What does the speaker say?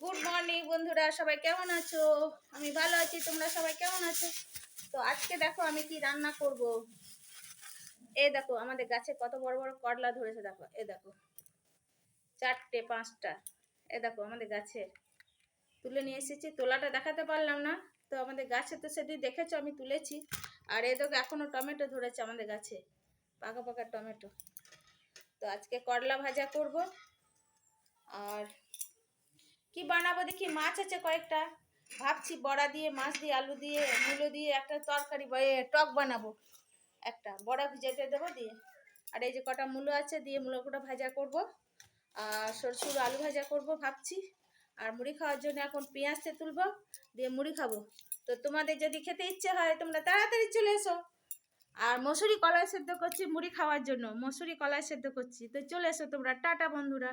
Good morning বন্ধুরা, সবাই কেমন আছো? আমি ভালো আছি, তোমরা সবাই কেমন আছো? তো আজকে দেখো আমি কি রান্না করব। এই দেখো আমাদের গাছে কত বড় বড় করলা ধরেছে, দেখো এই দেখো 4টে 5টা। এই দেখো আমাদের গাছে তুলে নিয়ে এসেছি, তোলাটা দেখাতে পারলাম না। তো আমাদের গাছে তো সেদিন দেখেছো আমি তুলেছি। আর এই দেখো এখনো টমেটো ধরেছে আমাদের গাছে, পাকা পাকা টমেটো। তো আজকে করলা ভাজা করব। আর কি বানাবো দেখি, মাছ আছে কয়েকটা, ভাবছি বড়া দিয়ে, মাছ দিয়ে, আলু দিয়ে, মূলো দিয়ে একটা তরকারি টক বানাবো। একটা বড়া ভিজাতে দেবো দিয়ে। আর এই যে কটা মূলো আছে, দিয়ে মূলোটা ভাজা করব। আর সরষের আলু ভাজা করব ভাবছি। আর মুড়ি খাওয়ার জন্য এখন পেঁয়াজটা তুলবো, দিয়ে মুড়ি খাবো। তো তোমাদের যদি খেতে ইচ্ছে হয় তোমরা তাড়াতাড়ি চলে এসো। আর মসুরি কলাই সেদ্ধ করছি মুড়ি খাওয়ার জন্য, মসুরি কলাই সেদ্ধ করছি, তো চলে এসো তোমরা। টাটা বন্ধুরা।